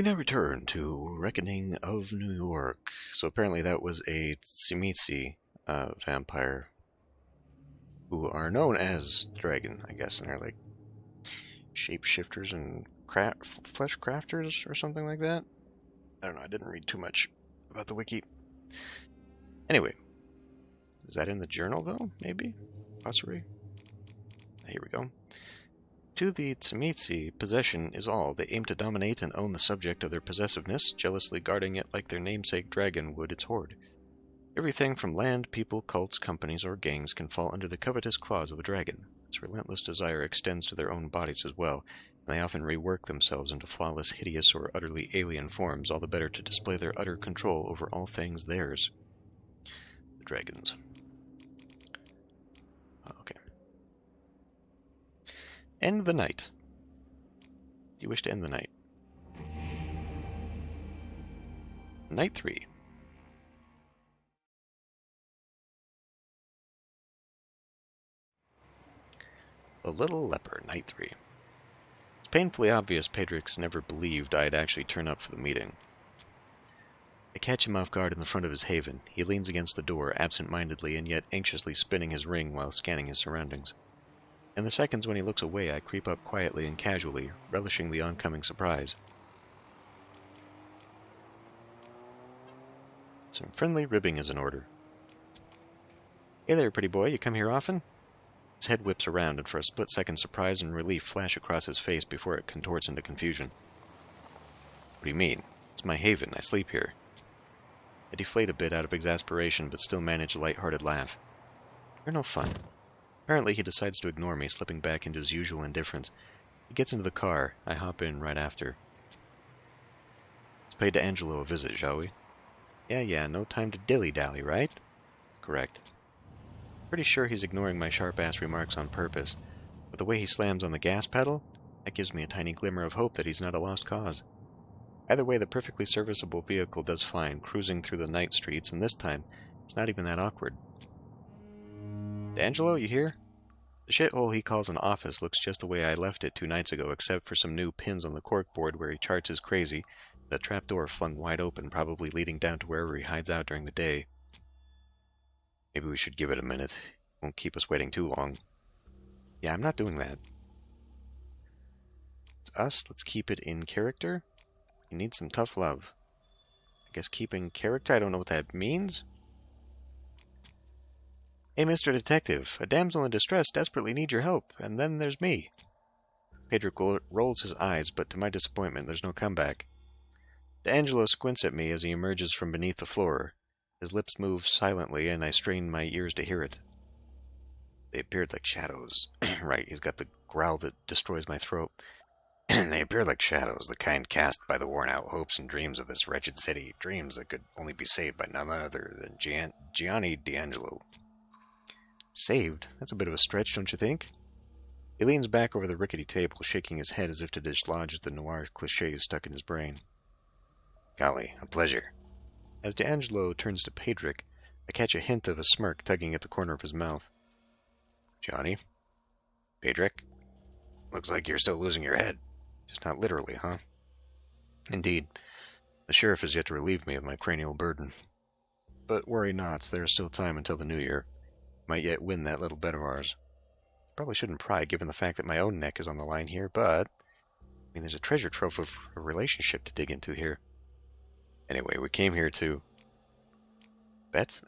We now return to Reckoning of New York. So apparently that was a Tzimisce vampire who are known as Dragon, I guess, and they're like shapeshifters and flesh crafters or something like that. I don't know, I didn't read too much about the wiki. Anyway, is that in the journal though? Maybe? Possibly? Here we go. To the Tzimisce, possession is all. They aim to dominate and own the subject of their possessiveness, jealously guarding it like their namesake dragon would its hoard. Everything from land, people, cults, companies, or gangs can fall under the covetous claws of a dragon. Its relentless desire extends to their own bodies as well, and they often rework themselves into flawless, hideous, or utterly alien forms, all the better to display their utter control over all things theirs. The dragons. Okay. End the night. Do you wish to end the night? Night 3. The Little Leper, Night 3. It's painfully obvious Pedrix never believed I'd actually turn up for the meeting. I catch him off guard in the front of his haven. He leans against the door, absent-mindedly and yet anxiously spinning his ring while scanning his surroundings. In the seconds when he looks away, I creep up quietly and casually, relishing the oncoming surprise. Some friendly ribbing is in order. Hey there, pretty boy, you come here often? His head whips around, and for a split second surprise and relief flash across his face before it contorts into confusion. What do you mean? It's my haven, I sleep here. I deflate a bit out of exasperation, but still manage a light-hearted laugh. You're no fun. Apparently he decides to ignore me, slipping back into his usual indifference. He gets into the car. I hop in right after. Let's pay D'Angelo a visit, shall we? Yeah, no time to dilly-dally, right? Correct. Pretty sure he's ignoring my sharp-ass remarks on purpose, but the way he slams on the gas pedal, that gives me a tiny glimmer of hope that he's not a lost cause. Either way, the perfectly serviceable vehicle does fine, cruising through the night streets, and this time, it's not even that awkward. D'Angelo, you here? The shithole he calls an office looks just the way I left it 2 nights ago, except for some new pins on the corkboard where he charts his crazy, and a trapdoor flung wide open, probably leading down to wherever he hides out during the day. Maybe we should give it a minute. It won't keep us waiting too long. Yeah, I'm not doing that. It's us. Let's keep it in character. You need some tough love. I guess keeping character, I don't know what that means. Hey, Mr. Detective, a damsel in distress desperately needs your help, and then there's me. Pedro rolls his eyes, but to my disappointment, there's no comeback. D'Angelo squints at me as he emerges from beneath the floor. His lips move silently, and I strain my ears to hear it. They appeared like shadows. Right, he's got the growl that destroys my throat. They appeared like shadows, the kind cast by the worn-out hopes and dreams of this wretched city, dreams that could only be saved by none other than Gianni D'Angelo. Saved? That's a bit of a stretch, don't you think? He leans back over the rickety table, shaking his head as if to dislodge the noir clichés stuck in his brain. Golly, a pleasure. As D'Angelo turns to Pedric, I catch a hint of a smirk tugging at the corner of his mouth. Johnny? Pedric? Looks like you're still losing your head. Just not literally, huh? Indeed. The sheriff has yet to relieve me of my cranial burden. But worry not, there is still time until the new year. Might yet win that little bet of ours. Probably shouldn't pry, given the fact that my own neck is on the line here, but there's a treasure trove of a relationship to dig into here. Anyway, we came here to... bet?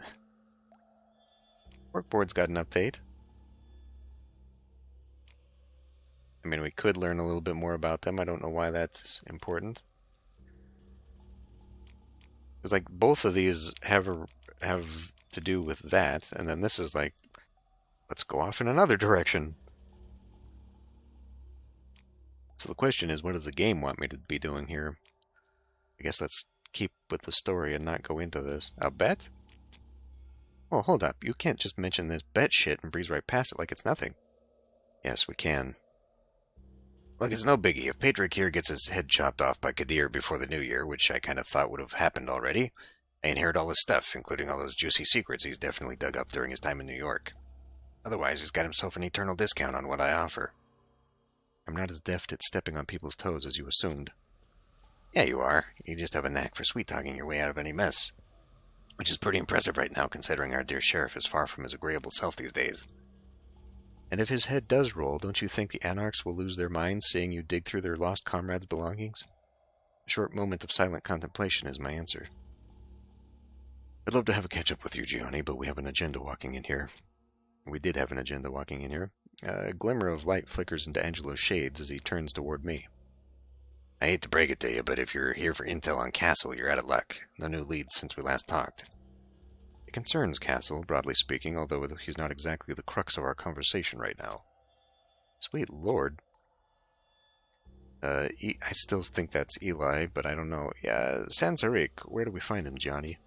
Workboard's got an update. We could learn a little bit more about them. I don't know why that's important. Because, both of these have to do with that, and then this is let's go off in another direction. So the question is, what does the game want me to be doing here? I guess let's keep with the story and not go into this. A bet? Oh, hold up. You can't just mention this bet shit and breeze right past it like it's nothing. Yes, we can. Look, it's no biggie. If Pedric here gets his head chopped off by Kadir before the new year, which I kind of thought would have happened already, I inherit all his stuff, including all those juicy secrets he's definitely dug up during his time in New York. Otherwise, he's got himself an eternal discount on what I offer. I'm not as deft at stepping on people's toes as you assumed. Yeah, you are. You just have a knack for sweet-talking your way out of any mess. Which is pretty impressive right now, considering our dear sheriff is far from his agreeable self these days. And if his head does roll, don't you think the Anarchs will lose their minds seeing you dig through their lost comrades' belongings? A short moment of silent contemplation is my answer. I'd love to have a catch-up with you, Gianni, but we have an agenda walking in here. We did have an agenda walking in here. A glimmer of light flickers into Angelo's shades as he turns toward me. I hate to break it to you, but if you're here for intel on Castle, you're out of luck. No new leads since we last talked. It concerns Castle, broadly speaking, although he's not exactly the crux of our conversation right now. Sweet Lord. I still think that's Eli, but I don't know. Yeah, Sansaric, where do we find him, Johnny?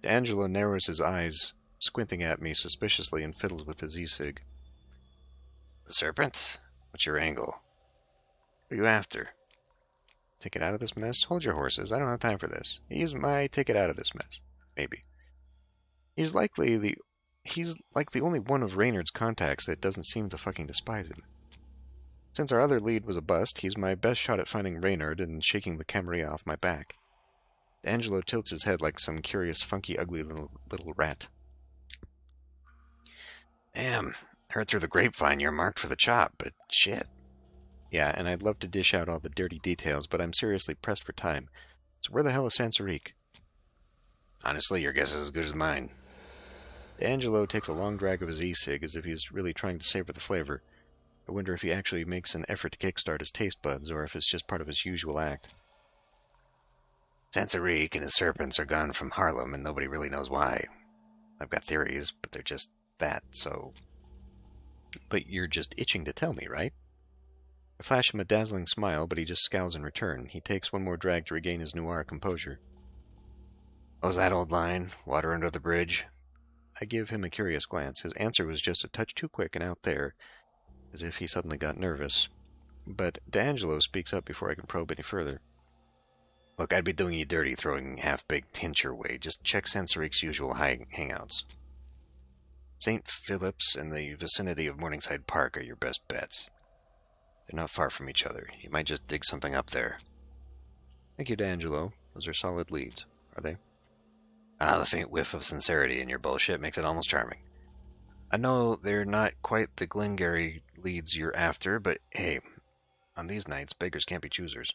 D'Angelo narrows his eyes, squinting at me suspiciously, and fiddles with his e-cig. The serpent? What's your angle? What are you after? Ticket out of this mess? Hold your horses. I don't have time for this. He's my ticket out of this mess. Maybe. He's like the only one of Reynard's contacts that doesn't seem to fucking despise him. Since our other lead was a bust, he's my best shot at finding Reynard and shaking the Camarilla off my back. D'Angelo tilts his head like some curious, funky, ugly little rat. Damn, heard through the grapevine you're marked for the chop, but shit. Yeah, and I'd love to dish out all the dirty details, but I'm seriously pressed for time. So where the hell is Sansaric? Honestly, your guess is as good as mine. D'Angelo takes a long drag of his e-cig as if he's really trying to savor the flavor. I wonder if he actually makes an effort to kickstart his taste buds, or if it's just part of his usual act. Sansaric and his serpents are gone from Harlem, and nobody really knows why. I've got theories, but they're just that, so... But you're just itching to tell me, right? I flash him a dazzling smile, but he just scowls in return. He takes one more drag to regain his noir composure. What was that old line? Water under the bridge? I give him a curious glance. His answer was just a touch too quick and out there, as if he suddenly got nervous. But D'Angelo speaks up before I can probe any further. Look, I'd be doing you dirty throwing half-baked hints your way. Just check Sansaric's usual hangouts. St. Philip's and the vicinity of Morningside Park are your best bets. They're not far from each other. You might just dig something up there. Thank you, D'Angelo. Those are solid leads, are they? The faint whiff of sincerity in your bullshit makes it almost charming. I know they're not quite the Glengarry leads you're after, but hey, on these nights, beggars can't be choosers.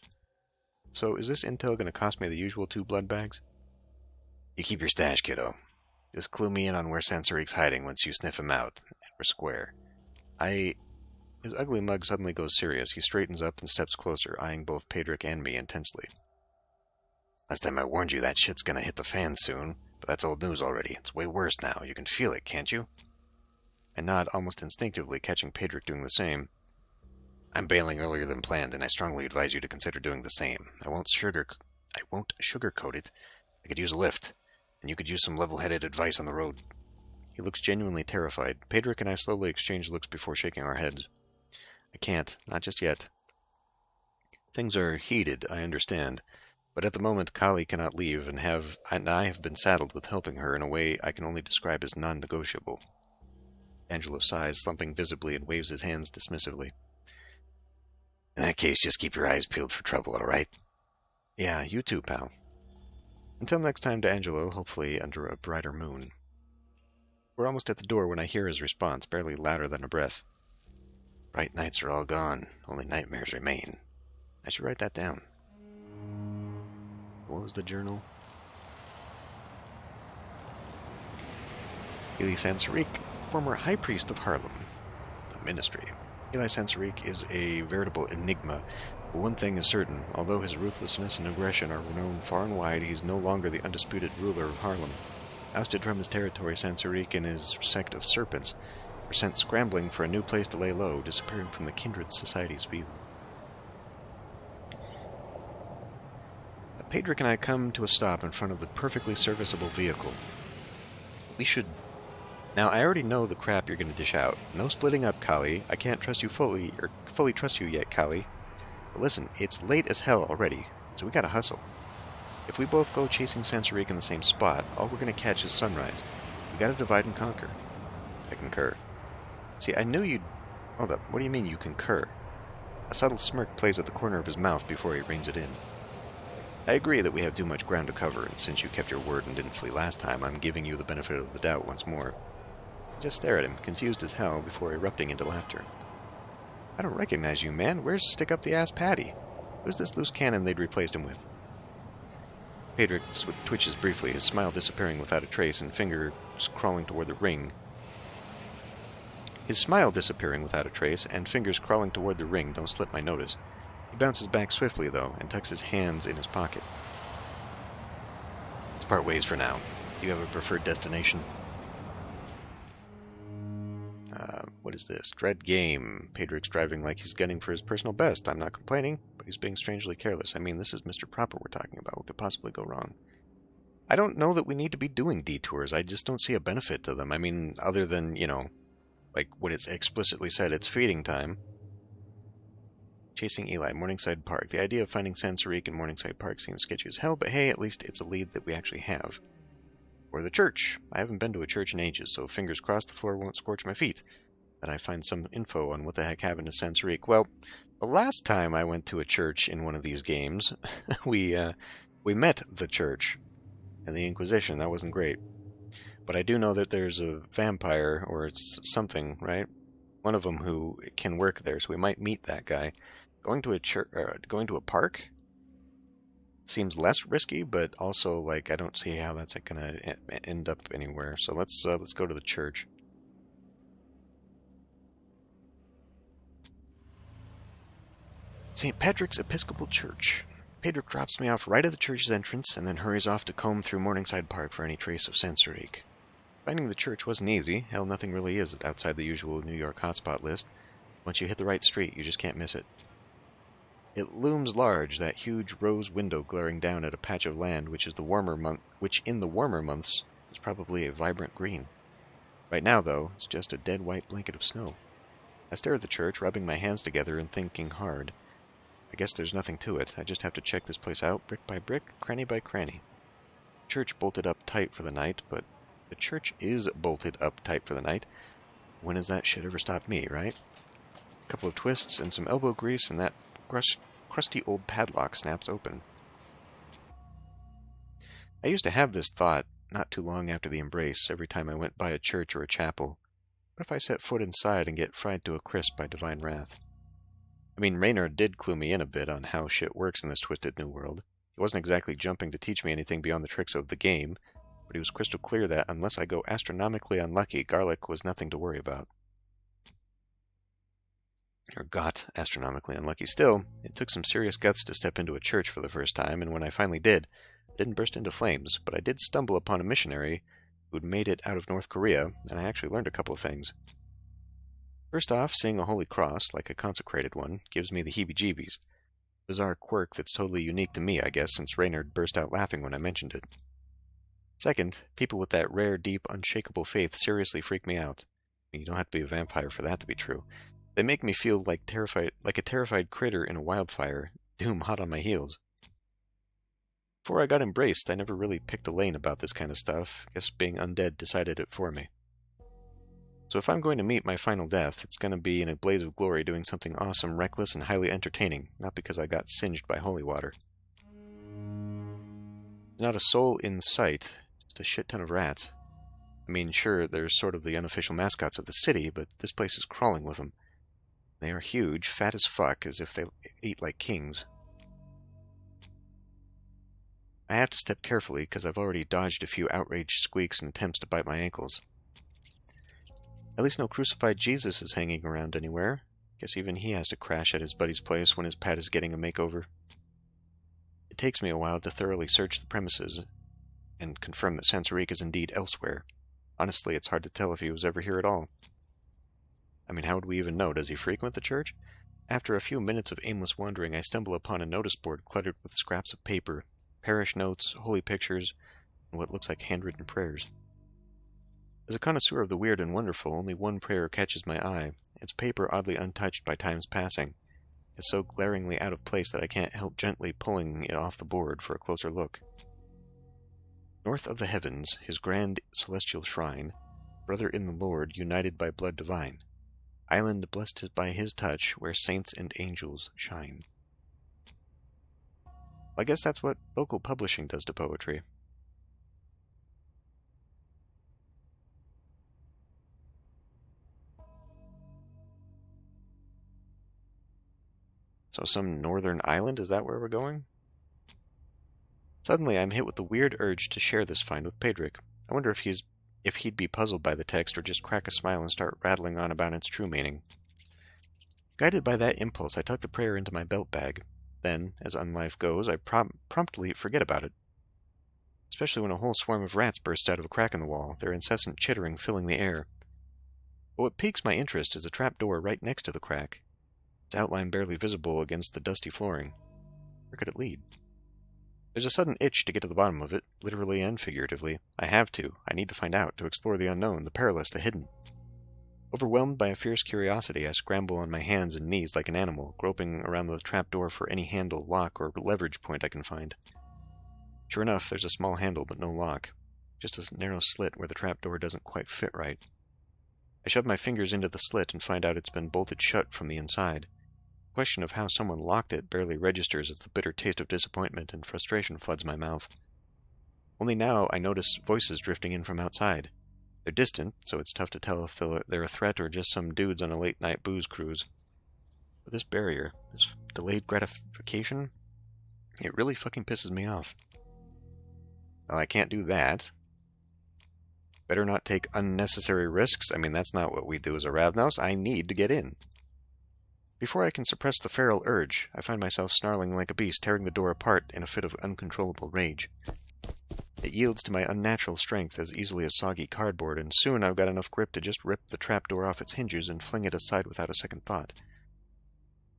So, is this intel going to cost me the usual 2 blood bags? You keep your stash, kiddo. Just clue me in on where Sansaric's hiding once you sniff him out, and we're square. His ugly mug suddenly goes serious. He straightens up and steps closer, eyeing both Pedrick and me intensely. Last time I warned you that shit's gonna hit the fan soon, but that's old news already. It's way worse now. You can feel it, can't you? I nod almost instinctively, catching Pedrick doing the same. I'm bailing earlier than planned, and I strongly advise you to consider doing the same. I won't sugarcoat it. I could use a lift, and you could use some level-headed advice on the road. He looks genuinely terrified. Pedrick and I slowly exchange looks before shaking our heads. I can't. Not just yet. Things are heated, I understand. But at the moment, Kali cannot leave, and I have been saddled with helping her in a way I can only describe as non-negotiable. Angelo sighs, slumping visibly, and waves his hands dismissively. In that case, just keep your eyes peeled for trouble, all right? Yeah, you too, pal. Until next time, D'Angelo, hopefully under a brighter moon. We're almost at the door when I hear his response, barely louder than a breath. Bright nights are all gone, only nightmares remain. I should write that down. What was the journal? Eli Sansaric, former High Priest of Harlem. The Ministry. Eli Sansaric is a veritable enigma, but one thing is certain. Although his ruthlessness and aggression are known far and wide, he is no longer the undisputed ruler of Harlem. Ousted from his territory, Sansaric and his sect of serpents were sent scrambling for a new place to lay low, disappearing from the kindred society's view. Pedrick and I come to a stop in front of the perfectly serviceable vehicle. We should... Now, I already know the crap you're going to dish out. No splitting up, Kali. I can't trust you fully trust you yet, Kali. But listen, it's late as hell already, so we gotta hustle. If we both go chasing Sansaric in the same spot, all we're going to catch is sunrise. We gotta divide and conquer. I concur. See, I knew you'd... Hold up, what do you mean you concur? A subtle smirk plays at the corner of his mouth before he reins it in. I agree that we have too much ground to cover, and since you kept your word and didn't flee last time, I'm giving you the benefit of the doubt once more. I just stare at him, confused as hell, before erupting into laughter. I don't recognize you, man. Where's stick-up-the-ass Patty? Who's this loose cannon they'd replaced him with? Pedrick twitches briefly, his smile disappearing without a trace, and fingers crawling toward the ring. His smile disappearing without a trace, and fingers crawling toward the ring don't slip my notice. He bounces back swiftly, though, and tucks his hands in his pocket. Let's part ways for now. Do you have a preferred destination? What is this? Dread game. Pedrick's driving like he's gunning for his personal best. I'm not complaining, but he's being strangely careless. I mean, this is Mr. Proper we're talking about. What could possibly go wrong? I don't know that we need to be doing detours. I just don't see a benefit to them. I mean, other than, like what it's explicitly said, it's feeding time. Chasing Eli, Morningside Park. The idea of finding Sansarique in Morningside Park seems sketchy as hell, but hey, at least it's a lead that we actually have. Or the church. I haven't been to a church in ages, so fingers crossed the floor won't scorch my feet. That I find some info on what the heck happened to Sansarique. Well, the last time I went to a church in one of these games, we met the church and the Inquisition. That wasn't great. But I do know that there's a vampire, or it's something, right? One of them who can work there, so we might meet that guy. Going to a church, going to a park seems less risky, but also like I don't see how that's going to end up anywhere. So let's go to the church. St. Patrick's Episcopal Church. Pedrick drops me off right at the church's entrance, and then hurries off to comb through Morningside Park for any trace of Sansarique. Finding the church wasn't easy. Hell, nothing really is outside the usual New York hotspot list. Once you hit the right street, you just can't miss it. It looms large, that huge rose window glaring down at a patch of land which in the warmer months is probably a vibrant green. Right now, though, it's just a dead white blanket of snow. I stare at the church, rubbing my hands together and thinking hard. I guess there's nothing to it. I just have to check this place out, brick by brick, cranny by cranny. The church bolted up tight for the night, but the church is bolted up tight for the night. When has that shit ever stopped me, right? A couple of twists and some elbow grease, and that crusty old padlock snaps open. I used to have this thought, not too long after the embrace, every time I went by a church or a chapel. What if I set foot inside and get fried to a crisp by divine wrath? I mean, Reynard did clue me in a bit on how shit works in this twisted new world. He wasn't exactly jumping to teach me anything beyond the tricks of the game, but he was crystal clear that unless I go astronomically unlucky, garlic was nothing to worry about. Or got astronomically unlucky. Still, it took some serious guts to step into a church for the first time, and when I finally did, I didn't burst into flames, but I did stumble upon a missionary who'd made it out of North Korea, and I actually learned a couple of things. First off, seeing a holy cross, like a consecrated one, gives me the heebie-jeebies. Bizarre quirk that's totally unique to me, I guess, since Reynard burst out laughing when I mentioned it. Second, people with that rare, deep, unshakable faith seriously freak me out. You don't have to be a vampire for that to be true. They make me feel like a terrified critter in a wildfire, doom hot on my heels. Before I got embraced, I never really picked a lane about this kind of stuff. Guess being undead decided it for me. So if I'm going to meet my final death, it's going to be in a blaze of glory doing something awesome, reckless, and highly entertaining, not because I got singed by holy water. Not a soul in sight, just a shit ton of rats. I mean, sure, they're sort of the unofficial mascots of the city, but this place is crawling with them. They are huge, fat as fuck, as if they eat like kings. I have to step carefully, because I've already dodged a few outraged squeaks and attempts to bite my ankles. At least no crucified Jesus is hanging around anywhere. Guess even he has to crash at his buddy's place when his pet is getting a makeover. It takes me a while to thoroughly search the premises and confirm that Sansarique is indeed elsewhere. Honestly, it's hard to tell if he was ever here at all. I mean, how would we even know? Does he frequent the church? After a few minutes of aimless wandering, I stumble upon a notice board cluttered with scraps of paper, parish notes, holy pictures, and what looks like handwritten prayers. As a connoisseur of the weird and wonderful, only one prayer catches my eye, its paper oddly untouched by time's passing. It's so glaringly out of place that I can't help gently pulling it off the board for a closer look. North of the heavens, his grand celestial shrine, brother in the Lord, united by blood divine. Island blessed by his touch, where saints and angels shine. I guess that's what local publishing does to poetry. So some northern island, is that where we're going? Suddenly I'm hit with the weird urge to share this find with Pedrick. I wonder if he'd be puzzled by the text or just crack a smile and start rattling on about its true meaning. Guided by that impulse, I tuck the prayer into my belt bag. Then, as unlife goes, I promptly forget about it. Especially when a whole swarm of rats bursts out of a crack in the wall, their incessant chittering filling the air. But what piques my interest is a trap door right next to the crack, its outline barely visible against the dusty flooring. Where could it lead? There's a sudden itch to get to the bottom of it, literally and figuratively. I have to. I need to find out, to explore the unknown, the perilous, the hidden. Overwhelmed by a fierce curiosity, I scramble on my hands and knees like an animal, groping around the trapdoor for any handle, lock, or leverage point I can find. Sure enough, there's a small handle, but no lock. Just a narrow slit where the trapdoor doesn't quite fit right. I shove my fingers into the slit and find out it's been bolted shut from the inside. The question of how someone locked it barely registers as the bitter taste of disappointment and frustration floods my mouth. Only now I notice voices drifting in from outside. They're distant, so it's tough to tell if they're a threat or just some dudes on a late-night booze cruise. But this barrier, this delayed gratification, it really fucking pisses me off. Well, I can't do that. Better not take unnecessary risks. I mean, that's not what we do as a Ravnos. I need to get in. Before I can suppress the feral urge, I find myself snarling like a beast, tearing the door apart in a fit of uncontrollable rage. It yields to my unnatural strength as easily as soggy cardboard, and soon I've got enough grip to just rip the trapdoor off its hinges and fling it aside without a second thought.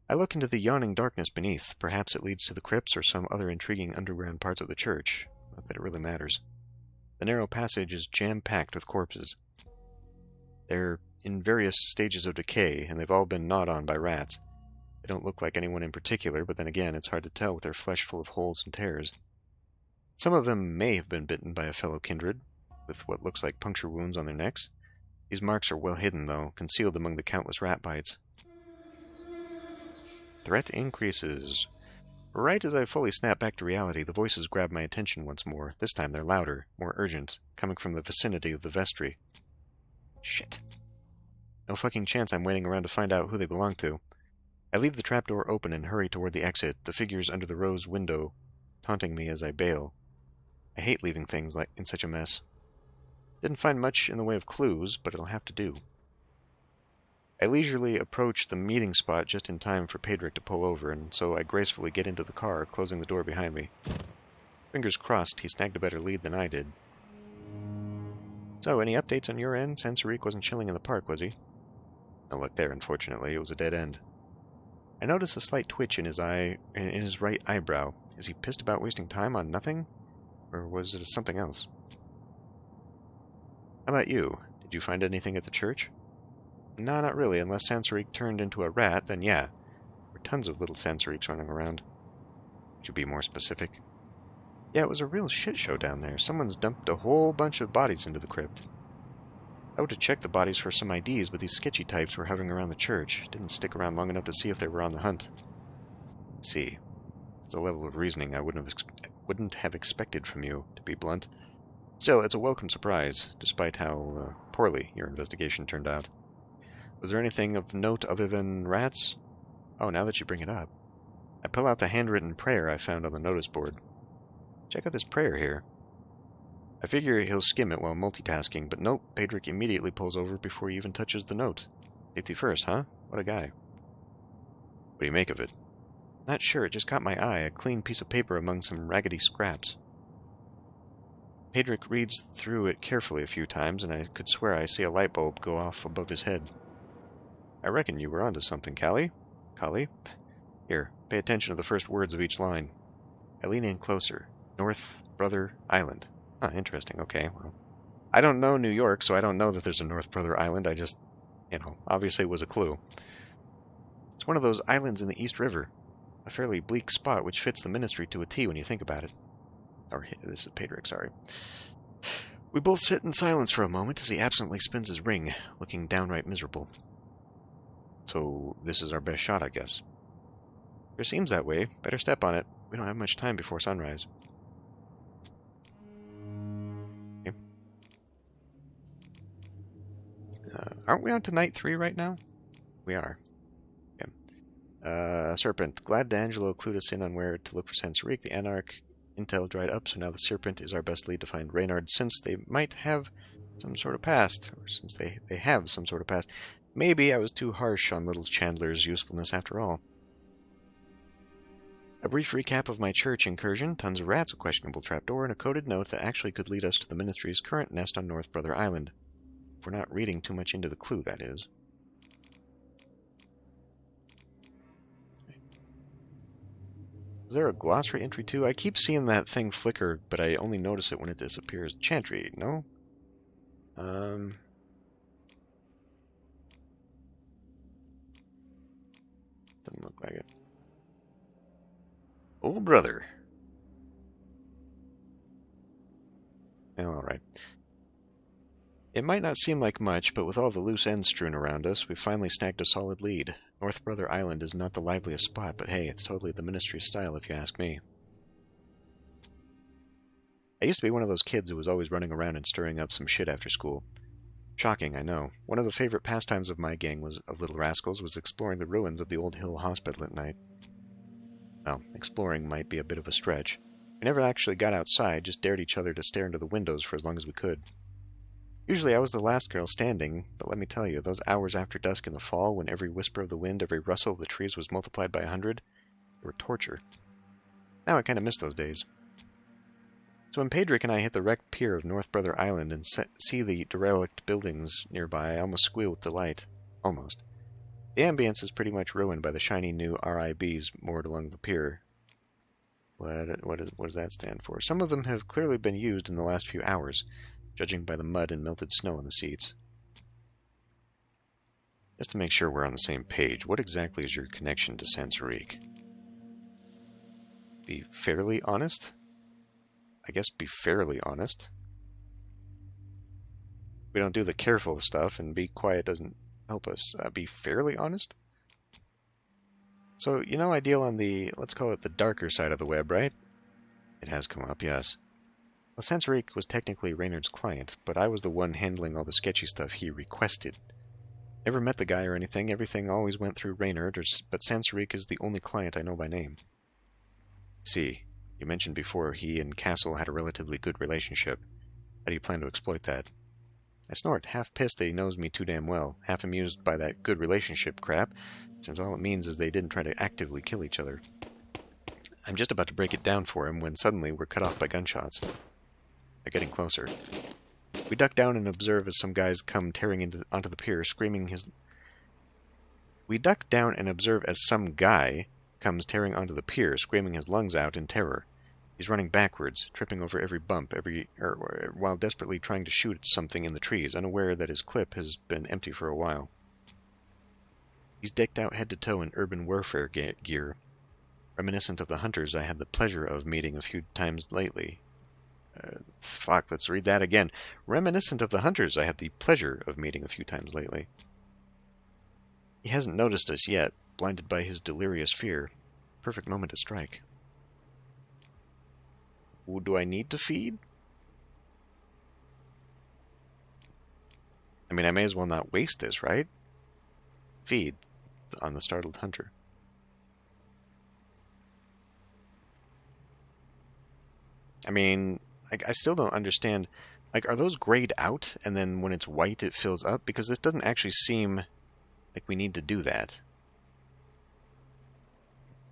I look into the yawning darkness beneath. Perhaps it leads to the crypts or some other intriguing underground parts of the church. Not that it really matters. The narrow passage is jam-packed with corpses. They're in various stages of decay, and they've all been gnawed on by rats. They don't look like anyone in particular, but then again, it's hard to tell with their flesh full of holes and tears. Some of them may have been bitten by a fellow kindred, with what looks like puncture wounds on their necks. These marks are well hidden, though, concealed among the countless rat bites. Threat increases. Right as I fully snap back to reality, the voices grab my attention once more. This time they're louder, more urgent, coming from the vicinity of the vestry. Shit. No fucking chance I'm waiting around to find out who they belong to. I leave the trapdoor open and hurry toward the exit, the figures under the rose window taunting me as I bail. I hate leaving things like in such a mess. Didn't find much in the way of clues, but it'll have to do. I leisurely approach the meeting spot just in time for Pedrick to pull over, and so I gracefully get into the car, closing the door behind me. Fingers crossed he snagged a better lead than I did. So, any updates on your end? Sensorique wasn't chilling in the park, was he? No luck there, unfortunately. It was a dead end. I notice a slight twitch in his right eyebrow. Is he pissed about wasting time on nothing? Or was it something else? How about you? Did you find anything at the church? No, not really. Unless Sensorique turned into a rat, then yeah. There were tons of little Sensoriques running around. Would you be more specific? Yeah, it was a real shit show down there. Someone's dumped a whole bunch of bodies into the crypt. I would have checked the bodies for some IDs, but these sketchy types were hovering around the church. Didn't stick around long enough to see if they were on the hunt. See. It's a level of reasoning I wouldn't have expected from you, to be blunt. Still, it's a welcome surprise, despite how poorly your investigation turned out. Was there anything of note other than rats? Oh, now that you bring it up. I pull out the handwritten prayer I found on the notice board. Check out this prayer here. I figure he'll skim it while multitasking, but nope, Pedrick immediately pulls over before he even touches the note. Safety first, huh? What a guy. What do you make of it? Not sure, it just caught my eye, a clean piece of paper among some raggedy scraps. Pedrick reads through it carefully a few times, and I could swear I see a light bulb go off above his head. I reckon you were onto something, Callie. Callie? Here, pay attention to the first words of each line. I lean in closer. North Brother Island. Ah, interesting, okay, well. I don't know New York, so I don't know that there's a North Brother Island, I just, obviously it was a clue. It's one of those islands in the East River. A fairly bleak spot which fits the ministry to a T when you think about it. Or, this is Pedrick, sorry. We both sit in silence for a moment as he absently spins his ring, looking downright miserable. So, this is our best shot, I guess. Sure seems that way. Better step on it. We don't have much time before sunrise. Okay. Aren't we on to night 3 right now? We are. Okay. Serpent. Glad D'Angelo clued us in on where to look for Sansarique. The Anarch intel dried up, so now the Serpent is our best lead to find Reynard, since they might have some sort of past. Or since they have some sort of past. Maybe I was too harsh on little Chandler's usefulness after all. A brief recap of my church incursion, tons of rats, a questionable trapdoor, and a coded note that actually could lead us to the Ministry's current nest on North Brother Island. If we're not reading too much into the clue, that is. Is there a glossary entry too? I keep seeing that thing flicker, but I only notice it when it disappears. Chantry, no? Doesn't look like it. Old brother. Well, alright. It might not seem like much, but with all the loose ends strewn around us, we've finally snagged a solid lead. North Brother Island is not the liveliest spot, but hey, it's totally the Ministry's style if you ask me. I used to be one of those kids who was always running around and stirring up some shit after school. Shocking, I know. One of the favorite pastimes of my gang of little rascals was exploring the ruins of the old Hill Hospital at night. Well, exploring might be a bit of a stretch. We never actually got outside, just dared each other to stare into the windows for as long as we could. Usually I was the last girl standing, but let me tell you, those hours after dusk in the fall, when every whisper of the wind, every rustle of the trees was multiplied by 100, they were torture. Now I kind of miss those days. So when Pedrick and I hit the wrecked pier of North Brother Island and see the derelict buildings nearby, I almost squeal with delight. Almost. The ambience is pretty much ruined by the shiny new RIBs moored along the pier. What does that stand for? Some of them have clearly been used in the last few hours, judging by the mud and melted snow on the seats. Just to make sure we're on the same page, what exactly is your connection to Sansarique? Be fairly honest? I guess be fairly honest. We don't do the careful stuff, and be quiet doesn't help us. Be fairly honest? So, you know I deal on the, let's call it the darker side of the web, right? It has come up, yes. Well, Sansarique was technically Reynard's client, but I was the one handling all the sketchy stuff he requested. Never met the guy or anything, everything always went through Reynard, but Sansarique is the only client I know by name. See, you mentioned before he and Castle had a relatively good relationship. How do you plan to exploit that? I snort, half pissed that he knows me too damn well, half amused by that good relationship crap, since all it means is they didn't try to actively kill each other. I'm just about to break it down for him when suddenly we're cut off by gunshots. They're getting closer. We duck down and observe as some guys come tearing onto the pier, screaming his... We duck down and observe as some guy comes tearing onto the pier, screaming his lungs out in terror. He's running backwards, tripping over every bump, while desperately trying to shoot at something in the trees, unaware that his clip has been empty for a while. He's decked out head to toe in urban warfare gear, reminiscent of the hunters I had the pleasure of meeting a few times lately. Let's read that again. Reminiscent of the hunters I had the pleasure of meeting a few times lately. He hasn't noticed us yet, blinded by his delirious fear. Perfect moment to strike. Who do I need to feed? I mean, I may as well not waste this, right? Feed on the startled hunter. I mean, I still don't understand. Like, are those grayed out, and then when it's white it fills up? Because this doesn't actually seem like we need to do that.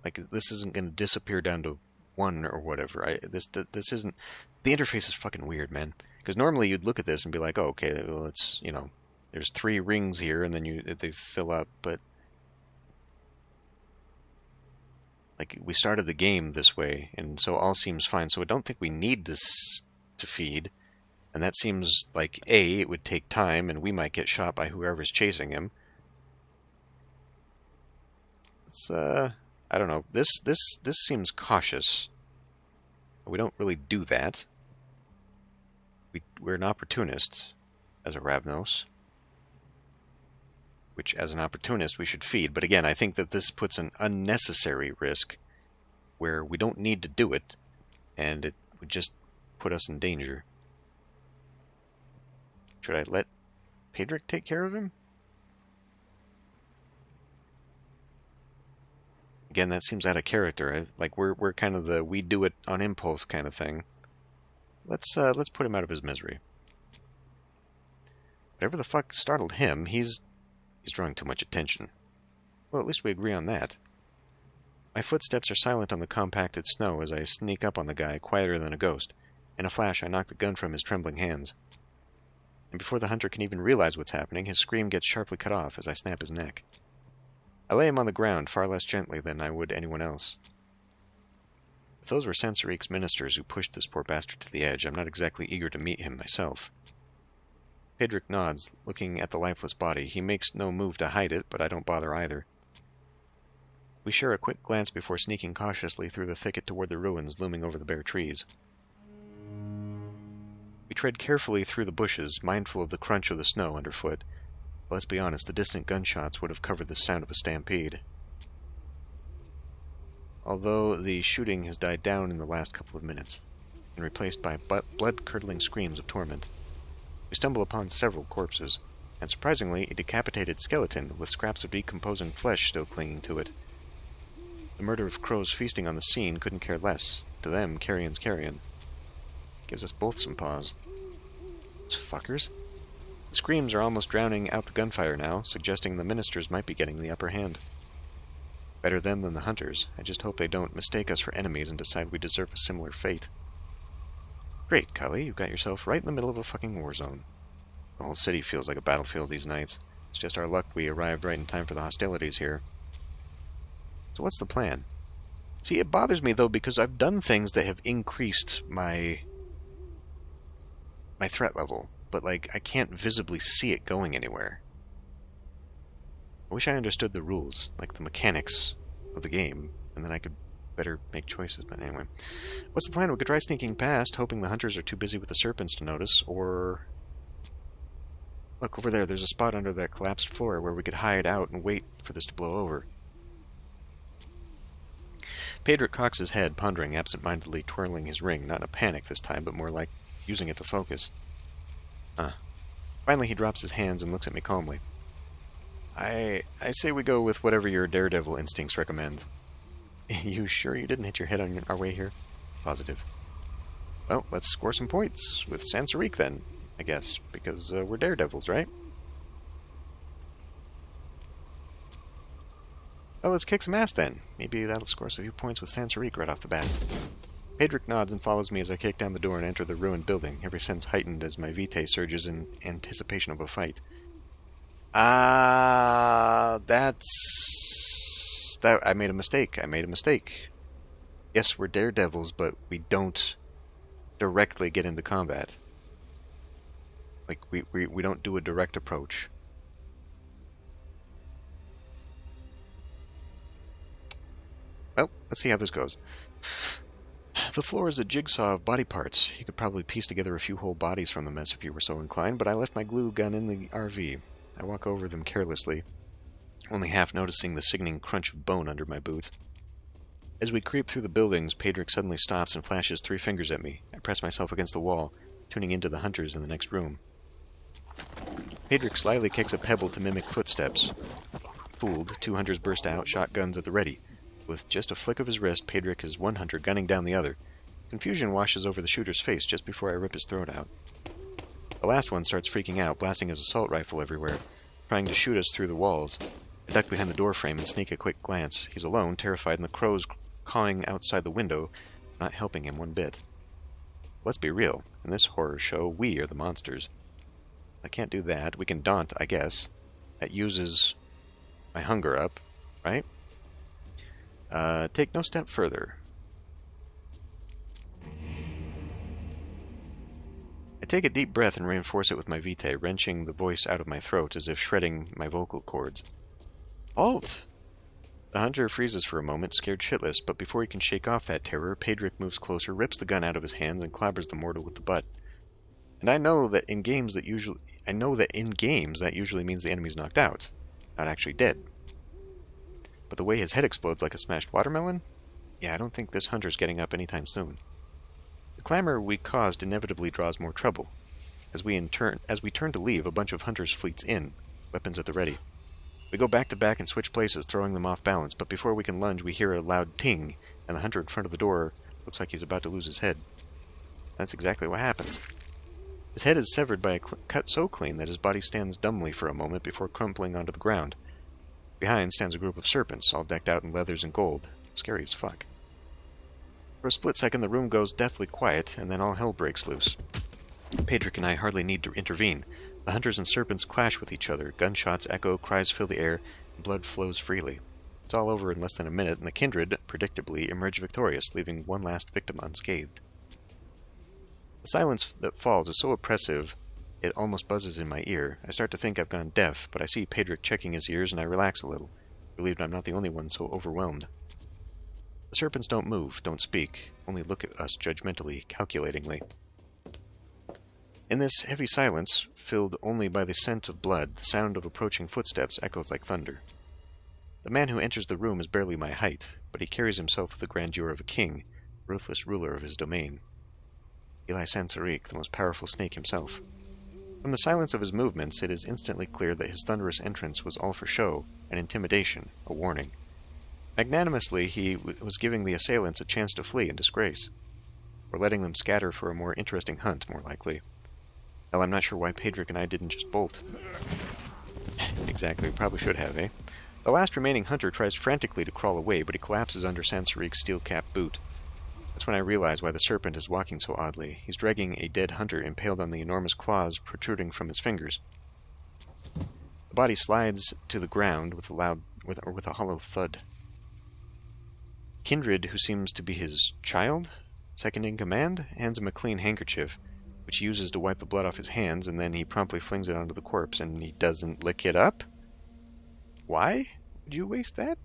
Like, this isn't going to disappear down to 1 or whatever. This isn't... The interface is fucking weird, man. Because normally you'd look at this and be like, oh, okay, well, it's, you know, there's 3 rings here, and then they fill up, but... Like, we started the game this way, and so all seems fine, so I don't think we need this to feed. And that seems like, A, it would take time, and we might get shot by whoever's chasing him. It's, I don't know. This seems cautious. We don't really do that. We're an opportunist, as a Ravnos. which as an opportunist we should feed. But again, I think that this puts an unnecessary risk where we don't need to do it, and it would just put us in danger. Should I let Pedric take care of him? Again, that seems out of character. Like we're kind of the we do it on impulse kind of thing. Let's put him out of his misery. Whatever the fuck startled him, he's drawing too much attention. Well, at least we agree on that. My footsteps are silent on the compacted snow as I sneak up on the guy, quieter than a ghost. In a flash, I knock the gun from his trembling hands. And before the hunter can even realize what's happening, his scream gets sharply cut off as I snap his neck. I lay him on the ground far less gently than I would anyone else. If those were Sansaric's ministers who pushed this poor bastard to the edge, I'm not exactly eager to meet him myself. Pedric nods, looking at the lifeless body. He makes no move to hide it, but I don't bother either. We share a quick glance before sneaking cautiously through the thicket toward the ruins looming over the bare trees. We tread carefully through the bushes, mindful of the crunch of the snow underfoot. Let's be honest, the distant gunshots would have covered the sound of a stampede. Although the shooting has died down in the last couple of minutes, and replaced by blood-curdling screams of torment. We stumble upon several corpses, and surprisingly, a decapitated skeleton with scraps of decomposing flesh still clinging to it. The murder of crows feasting on the scene couldn't care less. To them, carrion's carrion. Gives us both some pause. Those fuckers. The screams are almost drowning out the gunfire now, suggesting the ministers might be getting the upper hand. Better them than the hunters. I just hope they don't mistake us for enemies and decide we deserve a similar fate. Great, Cully, you've got yourself right in the middle of a fucking war zone. The whole city feels like a battlefield these nights. It's just our luck we arrived right in time for the hostilities here. So what's the plan? See, it bothers me, though, because I've done things that have increased my threat level, but, like, I can't visibly see it going anywhere. I wish I understood the rules, like the mechanics of the game, and then I could better make choices, but anyway. What's the plan? We could try sneaking past, hoping the hunters are too busy with the serpents to notice, or... Look, over there, there's a spot under that collapsed floor where we could hide out and wait for this to blow over. Pedric cocks his head, pondering absent-mindedly, twirling his ring, not in a panic this time, but more like using it to focus. Finally, he drops his hands and looks at me calmly. I say we go with whatever your daredevil instincts recommend. You sure you didn't hit your head on our way here? Positive. Well, let's score some points with Sansaric then, I guess, because we're daredevils, right? Well, let's kick some ass then. Maybe that'll score us a few points with Sansaric right off the bat. Pedric nods and follows me as I kick down the door and enter the ruined building, every sense heightened as my vitae surges in anticipation of a fight. I made a mistake. Yes, we're daredevils, but we don't directly get into combat. Like, we don't do a direct approach. Well, let's see how this goes. The floor is a jigsaw of body parts. You could probably piece together a few whole bodies from the mess if you were so inclined, but I left my glue gun in the RV. I walk over them carelessly, only half noticing the sickening crunch of bone under my boot. As we creep through the buildings, Pedric suddenly stops and flashes 3 fingers at me. I press myself against the wall, tuning into the hunters in the next room. Pedric slyly kicks a pebble to mimic footsteps. Fooled, 2 hunters burst out, shotguns at the ready. With just a flick of his wrist, Pedric is one hunter gunning down the other. Confusion washes over the shooter's face just before I rip his throat out. The last one starts freaking out, blasting his assault rifle everywhere, trying to shoot us through the walls. I duck behind the doorframe and sneak a quick glance. He's alone, terrified, and the crows cawing outside the window, not helping him one bit. Let's be real. In this horror show, we are the monsters. I can't do that. We can daunt, I guess. That uses my hunger up, right? Take no step further. I take a deep breath and reinforce it with my vitae, wrenching the voice out of my throat as if shredding my vocal cords. Halt! The hunter freezes for a moment, scared shitless, but before he can shake off that terror, Pedric moves closer, rips the gun out of his hands, and clabbers the mortal with the butt. And I know that in games that usually means the enemy's knocked out. Not actually dead. But the way his head explodes like a smashed watermelon? Yeah, I don't think this hunter's getting up anytime soon. The clamor we caused inevitably draws more trouble. As we turn to leave, a bunch of hunters fleets in, weapons at the ready. We go back to back and switch places, throwing them off balance, but before we can lunge, we hear a loud ting, and the hunter in front of the door looks like he's about to lose his head. That's exactly what happens. His head is severed by a cut so clean that his body stands dumbly for a moment before crumpling onto the ground. Behind stands a group of serpents, all decked out in leathers and gold. Scary as fuck. For a split second, the room goes deathly quiet, and then all hell breaks loose. Pedric and I hardly need to intervene. The hunters and serpents clash with each other, gunshots echo, cries fill the air, and blood flows freely. It's all over in less than a minute, and the kindred, predictably, emerge victorious, leaving one last victim unscathed. The silence that falls is so oppressive, it almost buzzes in my ear. I start to think I've gone deaf, but I see Pedric checking his ears, and I relax a little, relieved I'm not the only one so overwhelmed. The serpents don't move, don't speak, only look at us judgmentally, calculatingly. In this heavy silence, filled only by the scent of blood, the sound of approaching footsteps echoes like thunder. The man who enters the room is barely my height, but he carries himself with the grandeur of a king, ruthless ruler of his domain. Eli Sansaric, the most powerful snake himself. From the silence of his movements, it is instantly clear that his thunderous entrance was all for show, an intimidation, a warning. Magnanimously, he was giving the assailants a chance to flee in disgrace, or letting them scatter for a more interesting hunt, more likely. Hell, I'm not sure why Pedric and I didn't just bolt. Exactly, probably should have, eh? The last remaining hunter tries frantically to crawl away, but he collapses under Sansaric's steel-capped boot. That's when I realize why the serpent is walking so oddly. He's dragging a dead hunter impaled on the enormous claws protruding from his fingers. The body slides to the ground with a hollow thud. Kindred, who seems to be his child, second in command, hands him a clean handkerchief, which he uses to wipe the blood off his hands, and then he promptly flings it onto the corpse, and he doesn't lick it up? Why would you waste that?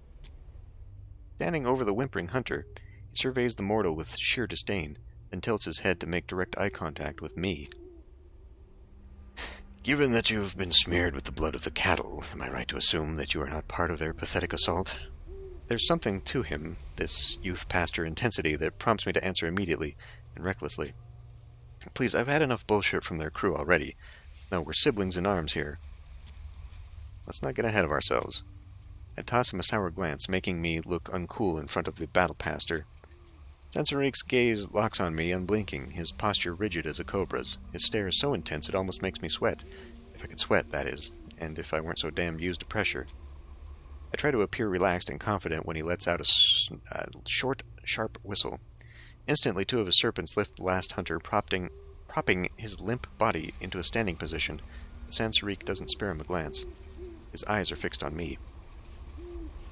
Standing over the whimpering hunter, he surveys the mortal with sheer disdain, then tilts his head to make direct eye contact with me. Given that you have been smeared with the blood of the cattle, am I right to assume that you are not part of their pathetic assault? There's something to him, this youth pastor intensity, that prompts me to answer immediately and recklessly. Please, I've had enough bullshit from their crew already. No, we're siblings in arms here. Let's not get ahead of ourselves. I toss him a sour glance, making me look uncool in front of the battle pastor. Sansaric's gaze locks on me, unblinking, his posture rigid as a cobra's. His stare is so intense it almost makes me sweat. If I could sweat, that is, and if I weren't so damned used to pressure. I try to appear relaxed and confident when he lets out a short, sharp whistle. Instantly, two of his serpents lift the last hunter, propping his limp body into a standing position, but Sansaric doesn't spare him a glance. His eyes are fixed on me.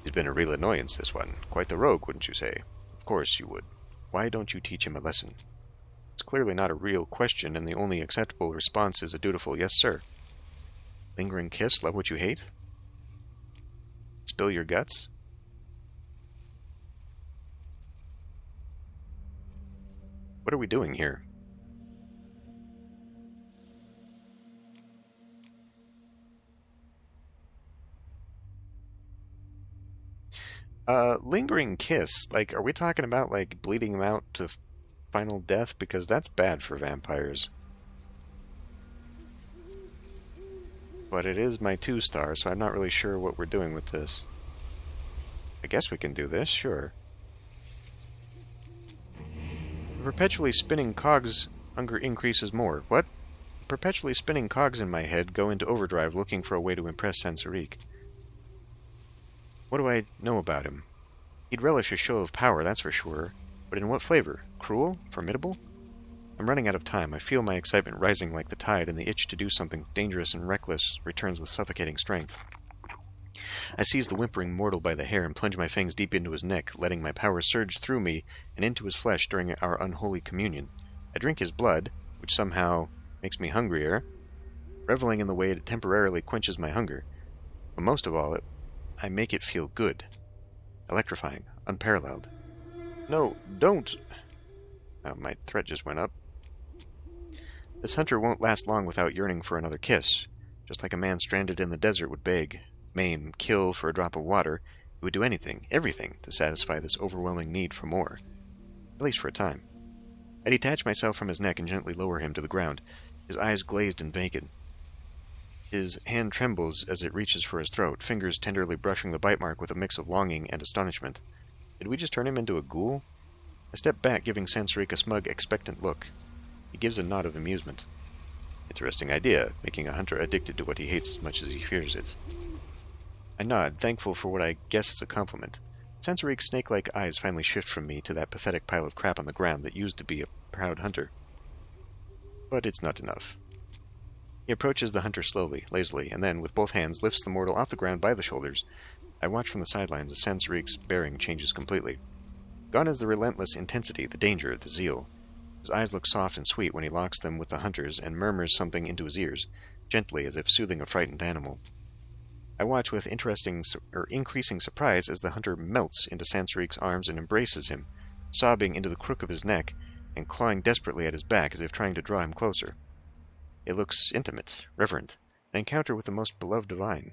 He's been a real annoyance, this one. Quite the rogue, wouldn't you say? Of course you would. Why don't you teach him a lesson? It's clearly not a real question, and the only acceptable response is a dutiful yes, sir. Lingering kiss, love what you hate? Spill your guts? What are we doing here? Lingering kiss. Like, are we talking about, like, bleeding him out to final death? Because that's bad for vampires. But it is my 2-star, so I'm not really sure what we're doing with this. I guess we can do this, sure. The perpetually spinning cogs hunger increases more. What? Perpetually spinning cogs in my head go into overdrive looking for a way to impress Sansaric. What do I know about him? He'd relish a show of power, that's for sure. But in what flavor? Cruel? Formidable? I'm running out of time. I feel my excitement rising like the tide, and the itch to do something dangerous and reckless returns with suffocating strength. I seize the whimpering mortal by the hair and plunge my fangs deep into his neck, letting my power surge through me and into his flesh during our unholy communion. I drink his blood, which somehow makes me hungrier, reveling in the way it temporarily quenches my hunger. But most of all, I make it feel good. Electrifying. Unparalleled. No, don't! Oh, my threat just went up. This hunter won't last long without yearning for another kiss, just like a man stranded in the desert would beg. maim, kill for a drop of water, he would do anything, everything, to satisfy this overwhelming need for more. At least for a time. I detach myself from his neck and gently lower him to the ground, his eyes glazed and vacant. His hand trembles as it reaches for his throat, fingers tenderly brushing the bite mark with a mix of longing and astonishment. Did we just turn him into a ghoul? I step back, giving Sansaric a smug, expectant look. He gives a nod of amusement. Interesting idea, making a hunter addicted to what he hates as much as he fears it. I nod, thankful for what I guess is a compliment. Sansoric's snake-like eyes finally shift from me to that pathetic pile of crap on the ground that used to be a proud hunter. But it's not enough. He approaches the hunter slowly, lazily, and then, with both hands, lifts the mortal off the ground by the shoulders. I watch from the sidelines as Sansoric's bearing changes completely. Gone is the relentless intensity, the danger, the zeal. His eyes look soft and sweet when he locks them with the hunter's and murmurs something into his ears, gently as if soothing a frightened animal. I watch with increasing surprise as the hunter melts into Sansoric's arms and embraces him, sobbing into the crook of his neck and clawing desperately at his back as if trying to draw him closer. It looks intimate, reverent, an encounter with the most beloved divine.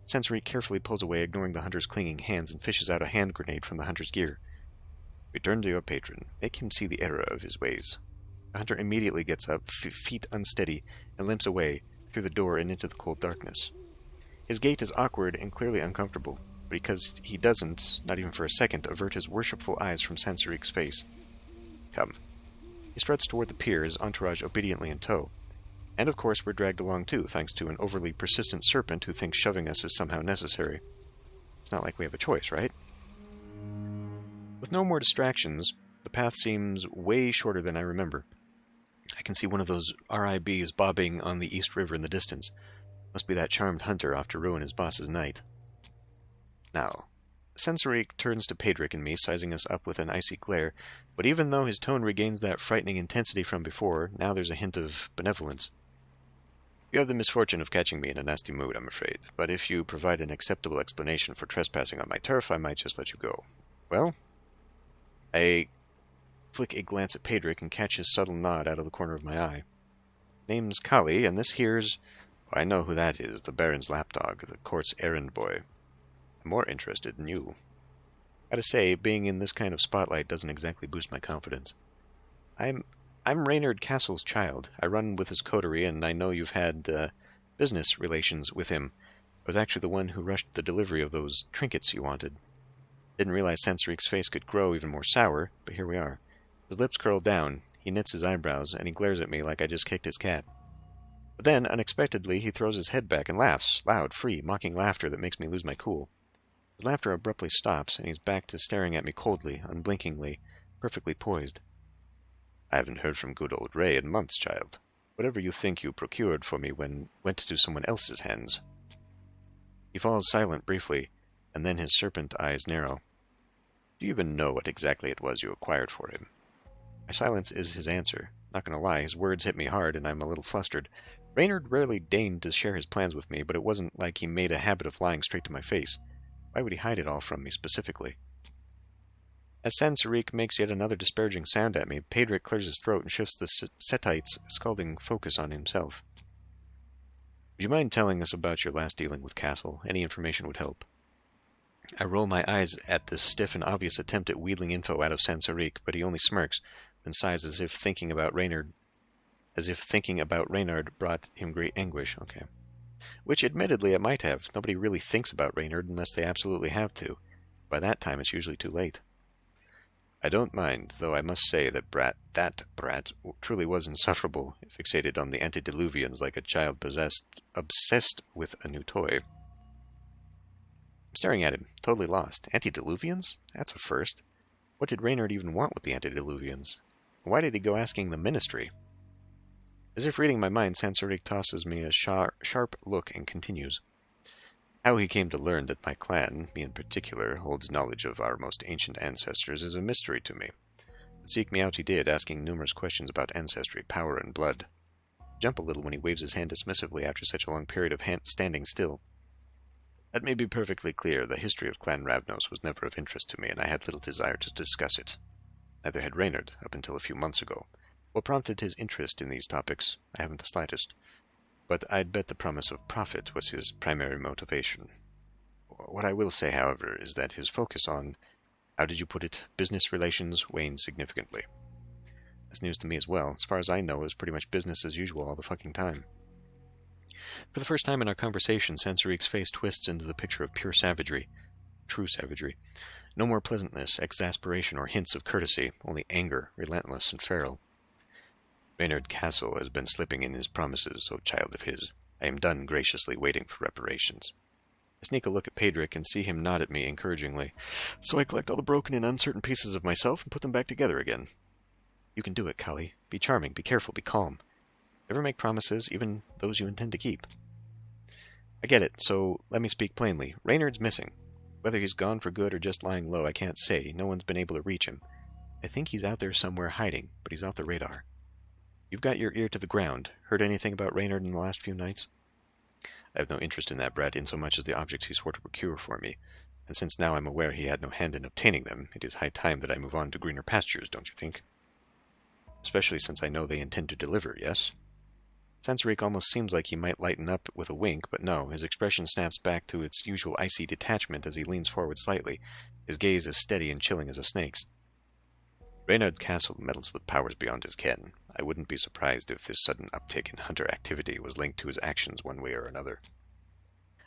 Sansoric carefully pulls away, ignoring the hunter's clinging hands, and fishes out a hand grenade from the hunter's gear. Return to your patron. Make him see the error of his ways. The hunter immediately gets up, feet unsteady, and limps away, through the door and into the cold darkness. His gait is awkward and clearly uncomfortable, because he doesn't, not even for a second, avert his worshipful eyes from Sansoric's face. Come. He struts toward the pier, his entourage obediently in tow. And of course we're dragged along too, thanks to an overly persistent serpent who thinks shoving us is somehow necessary. It's not like we have a choice, right? With no more distractions, the path seems way shorter than I remember. I can see one of those RIBs bobbing on the East River in the distance. Must be that charmed hunter off to ruin his boss's night. Now, Sansoric turns to Pedric and me, sizing us up with an icy glare, but even though his tone regains that frightening intensity from before, now there's a hint of benevolence. You have the misfortune of catching me in a nasty mood, I'm afraid, but if you provide an acceptable explanation for trespassing on my turf, I might just let you go. Well? I flick a glance at Pedric and catch his subtle nod out of the corner of my eye. Name's Kali, and this here's... I know who that is, the Baron's lapdog, the court's errand boy. I'm more interested in you. Gotta say, being in this kind of spotlight doesn't exactly boost my confidence. I'm Reynard Castle's child. I run with his coterie, and I know you've had, business relations with him. I was actually the one who rushed the delivery of those trinkets you wanted. Didn't realize Sansoric's face could grow even more sour, but here we are. His lips curl down, he knits his eyebrows, and he glares at me like I just kicked his cat. But then, unexpectedly, he throws his head back and laughs, loud, free, mocking laughter that makes me lose my cool. His laughter abruptly stops, and he's back to staring at me coldly, unblinkingly, perfectly poised. I haven't heard from good old Ray in months, child. Whatever you think you procured for me went to someone else's hands. He falls silent briefly, and then his serpent eyes narrow. Do you even know what exactly it was you acquired for him? My silence is his answer. Not gonna lie, his words hit me hard, and I'm a little flustered. Reynard rarely deigned to share his plans with me, but it wasn't like he made a habit of lying straight to my face. Why would he hide it all from me specifically? As Sansoric makes yet another disparaging sound at me, Pedric clears his throat and shifts the Setite's scalding focus on himself. Would you mind telling us about your last dealing with Castle? Any information would help. I roll my eyes at this stiff and obvious attempt at wheedling info out of Sansoric, but he only smirks, then sighs as if thinking about Reynard brought him great anguish. Okay. Which, admittedly, it might have. Nobody really thinks about Reynard unless they absolutely have to. By that time, it's usually too late. I don't mind, though I must say that brat truly was insufferable, fixated on the antediluvians like a child obsessed with a new toy. I'm staring at him, totally lost. Antediluvians? That's a first. What did Reynard even want with the antediluvians? Why did he go asking the ministry? As if reading my mind, Sansoric tosses me a sharp look and continues. How he came to learn that my clan, me in particular, holds knowledge of our most ancient ancestors is a mystery to me. But seek me out he did, asking numerous questions about ancestry, power, and blood. Jump a little when he waves his hand dismissively after such a long period of standing still. Let me be perfectly clear, the history of Clan Ravnos was never of interest to me, and I had little desire to discuss it. Neither had Reynard, up until a few months ago. What prompted his interest in these topics, I haven't the slightest. but I'd bet the promise of profit was his primary motivation. What I will say, however, is that his focus on, how did you put it, business relations waned significantly. That's news to me as well. As far as I know, it was pretty much business as usual all the fucking time. For the first time in our conversation, Sansarek's face twists into the picture of pure savagery. True savagery. No more pleasantness, exasperation, or hints of courtesy, only anger, relentless and feral. Reynard Castle has been slipping in his promises, O child of his. I am done graciously waiting for reparations. I sneak a look at Pedrick and see him nod at me encouragingly. So I collect all the broken and uncertain pieces of myself and put them back together again. You can do it, Kali. Be charming, be careful, be calm. Never make promises, even those you intend to keep. I get it, so let me speak plainly. Reynard's missing. Whether he's gone for good or just lying low, I can't say. No one's been able to reach him. I think he's out there somewhere hiding, but he's off the radar. You've got your ear to the ground. Heard anything about Reynard in the last few nights? I have no interest in that brat insomuch as the objects he swore to procure for me, and since now I'm aware he had no hand in obtaining them, it is high time that I move on to greener pastures, don't you think? Especially since I know they intend to deliver, yes? Sansarik almost seems like he might lighten up with a wink, but no, his expression snaps back to its usual icy detachment as he leans forward slightly, his gaze as steady and chilling as a snake's. Reynard Castle meddles with powers beyond his ken. I wouldn't be surprised if this sudden uptick in hunter activity was linked to his actions one way or another.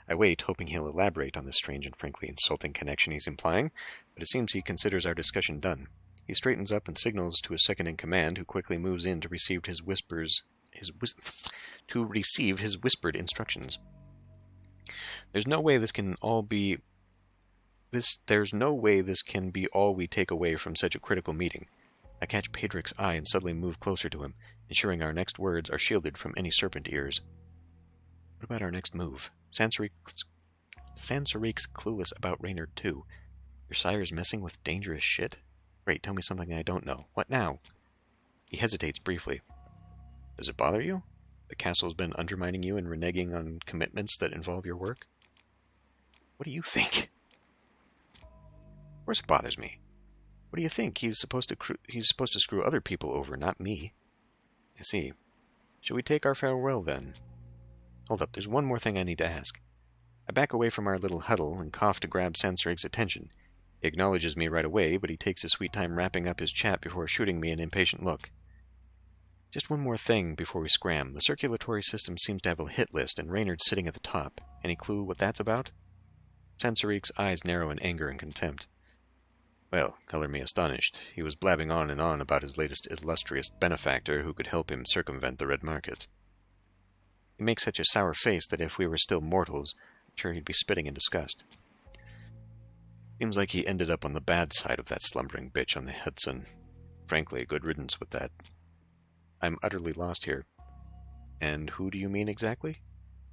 I wait, hoping he'll elaborate on this strange and frankly insulting connection he's implying, but it seems he considers our discussion done. He straightens up and signals to his second-in-command, who quickly moves in to receive his whispered instructions. There's no way this can be all we take away from such a critical meeting. I catch Pedrick's eye and suddenly move closer to him, ensuring our next words are shielded from any serpent ears. What about our next move? Sansarek's clueless about Reynard too. Your sire's messing with dangerous shit? Great, tell me something I don't know. What now? He hesitates briefly. Does it bother you? The castle's been undermining you and reneging on commitments that involve your work? What do you think? Of course it bothers me. What do you think? He's supposed to screw other people over, not me. I see. Shall we take our farewell, then? Hold up, there's one more thing I need to ask. I back away from our little huddle and cough to grab Sansarek's attention. He acknowledges me right away, but he takes his sweet time wrapping up his chat before shooting me an impatient look. Just one more thing before we scram. The circulatory system seems to have a hit list, and Reynard's sitting at the top. Any clue what that's about? Sansarek's eyes narrow in anger and contempt. Well, color me astonished. He was blabbing on and on about his latest illustrious benefactor who could help him circumvent the red market. He makes such a sour face that if we were still mortals, I'm sure he'd be spitting in disgust. Seems like he ended up on the bad side of that slumbering bitch on the Hudson. Frankly, good riddance with that. I'm utterly lost here. And who do you mean exactly?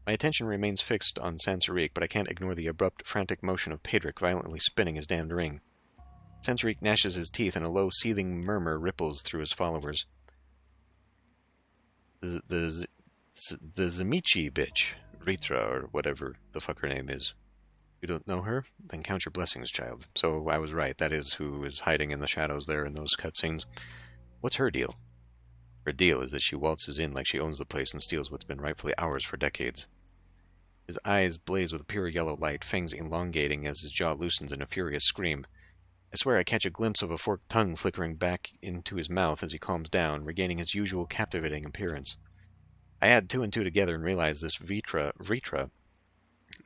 My attention remains fixed on Sansarek, but I can't ignore the abrupt, frantic motion of Pedrick violently spinning his damned ring. Sansarik gnashes his teeth and a low, seething murmur ripples through his followers. The Zamichi bitch, Ritra, or whatever the fuck her name is. You don't know her? Then count your blessings, child. So I was right, that is who is hiding in the shadows there in those cutscenes. What's her deal? Her deal is that she waltzes in like she owns the place and steals what's been rightfully ours for decades. His eyes blaze with a pure yellow light, fangs elongating as his jaw loosens in a furious scream. I swear I catch a glimpse of a forked tongue flickering back into his mouth as he calms down, regaining his usual captivating appearance. I add two and two together and realize this Vritra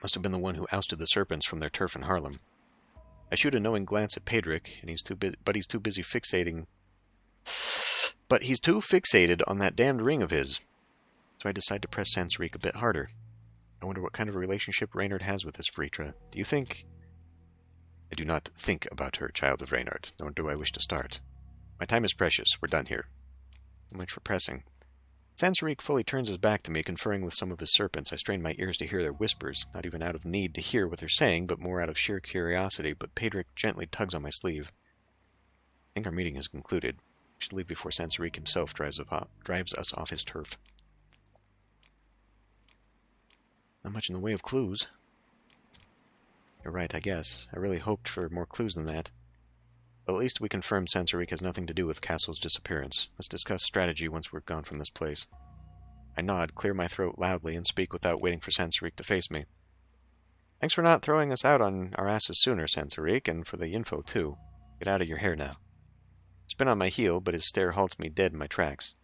must have been the one who ousted the serpents from their turf in Harlem. I shoot a knowing glance at Pedrick, and he's too fixated on that damned ring of his. So I decide to press Sansarik a bit harder. I wonder what kind of relationship Reynard has with this Vritra. Do you think... I do not think about her, child of Reynard, nor do I wish to start. My time is precious. We're done here. So much for pressing. Sansarik fully turns his back to me, conferring with some of his serpents. I strain my ears to hear their whispers, not even out of need to hear what they're saying, but more out of sheer curiosity, but Pedrick gently tugs on my sleeve. I think our meeting is concluded. We should leave before Sansarik himself drives us off his turf. Not much in the way of clues. You're right, I guess. I really hoped for more clues than that. But at least we confirmed Sansarik has nothing to do with Castle's disappearance. Let's discuss strategy once we're gone from this place. I nod, clear my throat loudly, and speak without waiting for Sansariq to face me. Thanks for not throwing us out on our asses sooner, Sansariq, and for the info, too. Get out of your hair now. Spin on my heel, but his stare halts me dead in my tracks.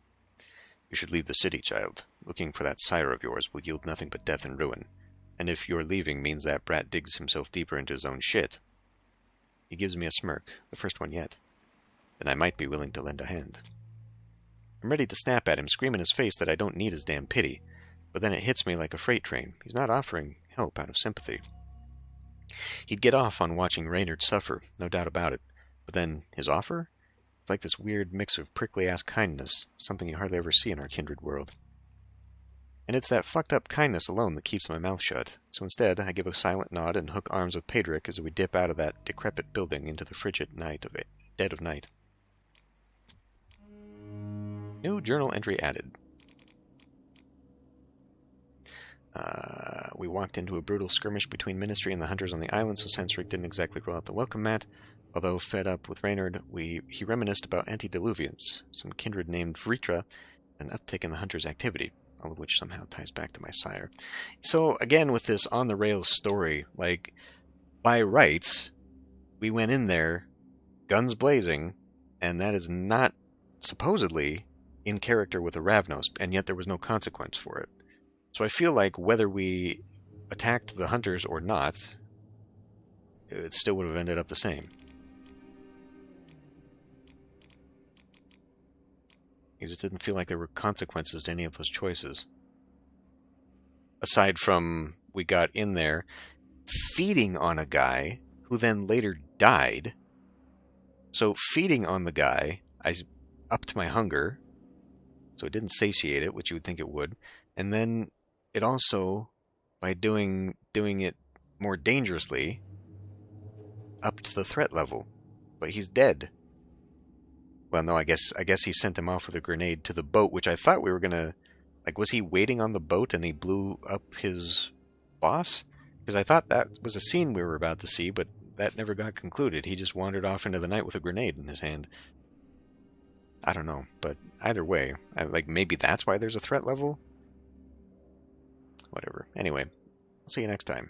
You should leave the city, child. Looking for that sire of yours will yield nothing but death and ruin. And if your leaving means that brat digs himself deeper into his own shit... He gives me a smirk, the first one yet. Then I might be willing to lend a hand. I'm ready to snap at him, scream in his face that I don't need his damn pity. But then it hits me like a freight train. He's not offering help out of sympathy. He'd get off on watching Reynard suffer, no doubt about it. But then, his offer? It's like this weird mix of prickly-ass kindness, something you hardly ever see in our kindred world. And it's that fucked-up kindness alone that keeps my mouth shut. So instead, I give a silent nod and hook arms with Pedric as we dip out of that decrepit building into the frigid dead of night. New journal entry added. We walked into a brutal skirmish between Ministry and the hunters on the island, so Sansariq didn't exactly roll out the welcome mat. Although fed up with Reynard, he reminisced about antediluvians, some kindred named Vritra, and an uptick in the hunters' activity, all of which somehow ties back to my sire. So, again, with this on-the-rails story, like, by rights, we went in there, guns blazing, and that is not, supposedly, in character with a Ravnos, and yet there was no consequence for it. So I feel like whether we attacked the hunters or not, it still would have ended up the same. It just didn't feel like there were consequences to any of those choices. Aside from, we got in there feeding on a guy who then later died. So feeding on the guy, I upped my hunger, so it didn't satiate it, which you would think it would. And then it also, by doing it more dangerously, upped the threat level. But he's dead. Well, no, I guess he sent him off with a grenade to the boat, which I thought we were gonna... Like, was he waiting on the boat and he blew up his boss? Because I thought that was a scene we were about to see, but that never got concluded. He just wandered off into the night with a grenade in his hand. I don't know, but either way, maybe that's why there's a threat level? Whatever. Anyway, I'll see you next time.